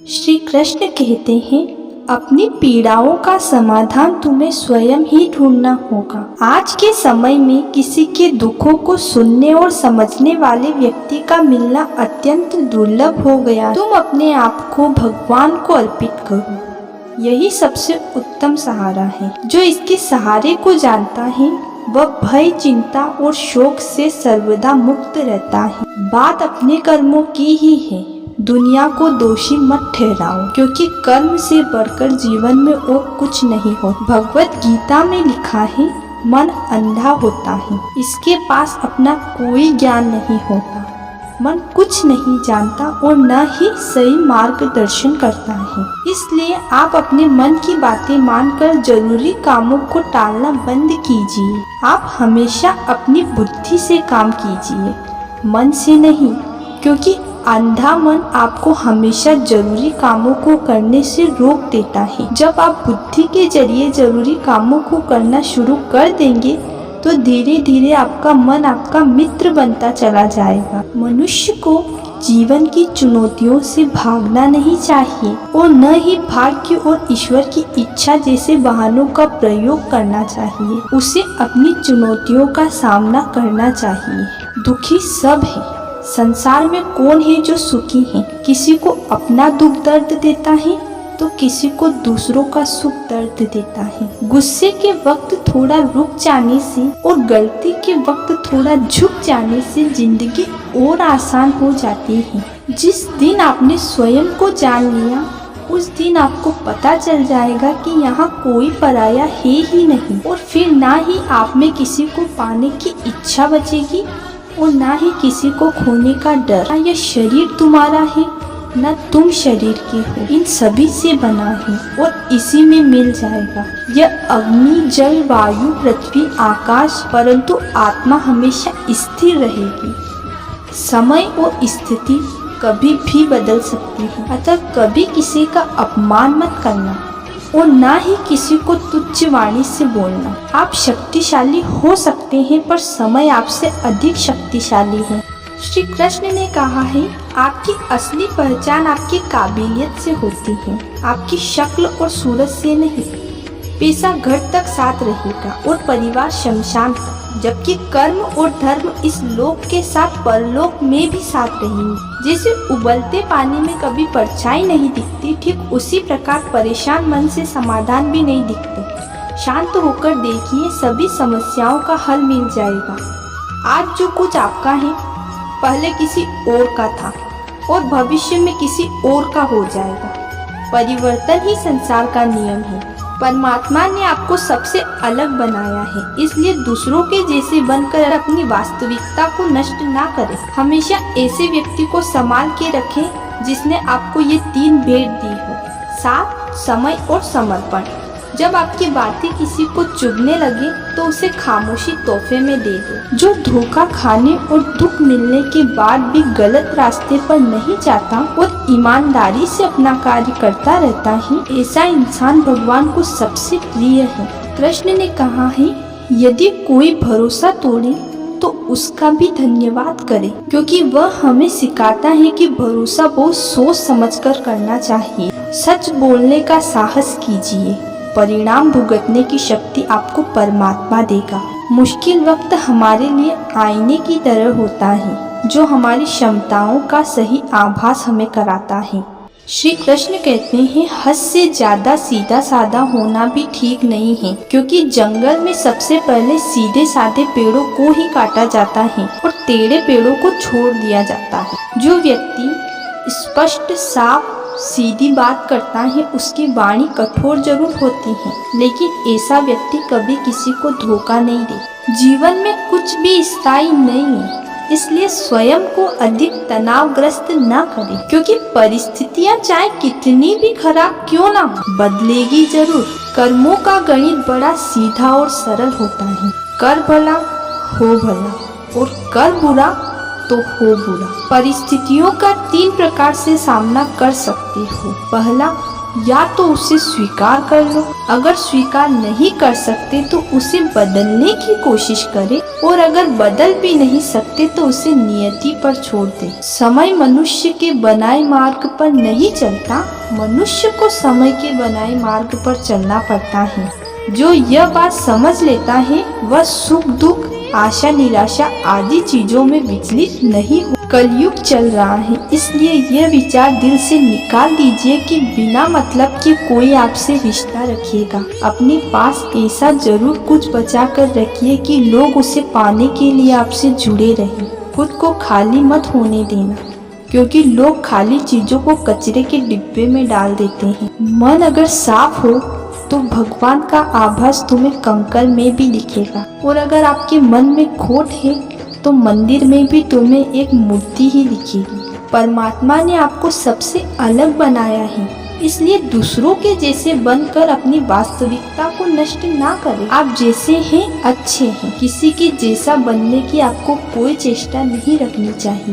श्री कृष्ण कहते हैं, अपनी पीड़ाओं का समाधान तुम्हें स्वयं ही ढूंढना होगा। आज के समय में किसी के दुखों को सुनने और समझने वाले व्यक्ति का मिलना अत्यंत दुर्लभ हो गया। तुम अपने आप को भगवान को अर्पित करो, यही सबसे उत्तम सहारा है। जो इसके सहारे को जानता है वह भय, चिंता और शोक से सर्वदा मुक्त रहता है। बात अपने कर्मों की ही है। दुनिया को दोषी मत ठहराओ, क्योंकि कर्म से बढ़कर जीवन में और कुछ नहीं हो। भगवत गीता में लिखा है, मन अंधा होता है, इसके पास अपना कोई ज्ञान नहीं होता। मन कुछ नहीं जानता और न ही सही मार्गदर्शन करता है। इसलिए आप अपने मन की बातें मानकर जरूरी कामों को टालना बंद कीजिए। आप हमेशा अपनी बुद्धि से काम कीजिए, मन से नहीं, क्योंकि अंधा मन आपको हमेशा जरूरी कामों को करने से रोक देता है। जब आप बुद्धि के जरिए जरूरी कामों को करना शुरू कर देंगे तो धीरे धीरे आपका मन आपका मित्र बनता चला जाएगा। मनुष्य को जीवन की चुनौतियों से भागना नहीं चाहिए और न ही भाग्य और ईश्वर की इच्छा जैसे बहानों का प्रयोग करना चाहिए। उसे अपनी चुनौतियों का सामना करना चाहिए। दुखी सब है, संसार में कौन है जो सुखी है? किसी को अपना दुख दर्द देता है तो किसी को दूसरों का सुख दर्द देता है। गुस्से के वक्त थोड़ा रुक जाने से और गलती के वक्त थोड़ा झुक जाने से जिंदगी और आसान हो जाती है। जिस दिन आपने स्वयं को जान लिया उस दिन आपको पता चल जाएगा कि यहाँ कोई पराया है ही नहीं, और फिर ना ही आप में किसी को पाने की इच्छा बचेगी और ना ही किसी को खोने का डर। यह शरीर तुम्हारा है, न तुम शरीर के हो, इन सभी से बना है और इसी में मिल जाएगा। यह अग्नि, जल, वायु, पृथ्वी, आकाश, परंतु आत्मा हमेशा स्थिर रहेगी। समय और स्थिति कभी भी बदल सकती है, अतः कभी किसी का अपमान मत करना और ना ही किसी को तुच्छ वाणी से बोलना। आप शक्तिशाली हो सकते हैं पर समय आपसे अधिक शक्तिशाली है। श्री कृष्ण ने कहा है, आपकी असली पहचान आपकी काबिलियत से होती है, आपकी शक्ल और सूरत से नहीं। पैसा घर तक साथ रहेगा और परिवार शमशान तक, जबकि कर्म और धर्म इस लोक के साथ परलोक में भी साथ रहेंगे। जैसे उबलते पानी में कभी परछाई नहीं दिखती, ठीक उसी प्रकार परेशान मन से समाधान भी नहीं दिखते। शांत होकर देखिए, सभी समस्याओं का हल मिल जाएगा। आज जो कुछ आपका है पहले किसी और का था और भविष्य में किसी और का हो जाएगा। परिवर्तन ही संसार का नियम है। परमात्मा ने आपको सबसे अलग बनाया है, इसलिए दूसरों के जैसे बनकर अपनी वास्तविकता को नष्ट ना करें। हमेशा ऐसे व्यक्ति को संभाल के रखें जिसने आपको ये 3 भेंट दी हो, साथ, समय और समर्पण। जब आपकी बातें किसी को चुभने लगे तो उसे खामोशी तोहफे में दे दो। जो धोखा खाने और दुख मिलने के बाद भी गलत रास्ते पर नहीं जाता और ईमानदारी से अपना कार्य करता रहता है, ऐसा इंसान भगवान को सबसे प्रिय है। कृष्ण ने कहा है, यदि कोई भरोसा तोड़े तो उसका भी धन्यवाद करें, क्योंकि वह हमें सिखाता है कि भरोसा बहुत सोच समझकर करना चाहिए। सच बोलने का साहस कीजिए, परिणाम भुगतने की शक्ति आपको परमात्मा देगा। मुश्किल वक्त हमारे लिए आईने की तरह होता है, जो हमारी क्षमताओं का सही आभास हमें कराता है। श्री कृष्ण कहते हैं, हद से ज्यादा सीधा साधा होना भी ठीक नहीं है, क्योंकि जंगल में सबसे पहले सीधे साधे पेड़ों को ही काटा जाता है और टेढ़े पेड़ों को छोड़ दिया जाता है। जो व्यक्ति स्पष्ट, साफ, सीधी बात करता है उसकी वाणी कठोर जरूर होती है, लेकिन ऐसा व्यक्ति कभी किसी को धोखा नहीं दे। जीवन में कुछ भी स्थायी नहीं है, इसलिए स्वयं को अधिक तनावग्रस्त न करें, क्योंकि परिस्थितियां चाहे कितनी भी खराब क्यों ना हो, बदलेगी जरूर। कर्मों का गणित बड़ा सीधा और सरल होता है। कर भला हो भला और कर बुरा तो हो बुरा। परिस्थितियों का 3 प्रकार से सामना कर सकते हो। पहला, या तो उसे स्वीकार कर लो, अगर स्वीकार नहीं कर सकते तो उसे बदलने की कोशिश करें, और अगर बदल भी नहीं सकते तो उसे नियति पर छोड़ दें। समय मनुष्य के बनाए मार्ग पर नहीं चलता, मनुष्य को समय के बनाए मार्ग पर चलना पड़ता है। जो यह बात समझ लेता है वह सुख दुख, आशा निराशा आदि चीजों में विचलित नहीं हो। कलयुग चल रहा है, इसलिए यह विचार दिल से निकाल दीजिए कि बिना मतलब के कोई आपसे रिश्ता रखिएगा। अपने पास ऐसा जरूर कुछ बचा कर रखिए कि लोग उसे पाने के लिए आपसे जुड़े रहें। खुद को खाली मत होने देना, क्योंकि लोग खाली चीजों को कचरे के डिब्बे में डाल देते हैं। मन अगर साफ हो तो भगवान का आभास तुम्हें कंकर में भी दिखेगा, और अगर आपके मन में खोट है तो मंदिर में भी तुम्हें एक मूर्ति ही दिखेगी। परमात्मा ने आपको सबसे अलग बनाया है, इसलिए दूसरों के जैसे बनकर अपनी वास्तविकता को नष्ट ना करें। आप जैसे हैं अच्छे हैं, किसी के जैसा बनने की आपको कोई चेष्टा नहीं रखनी चाहिए।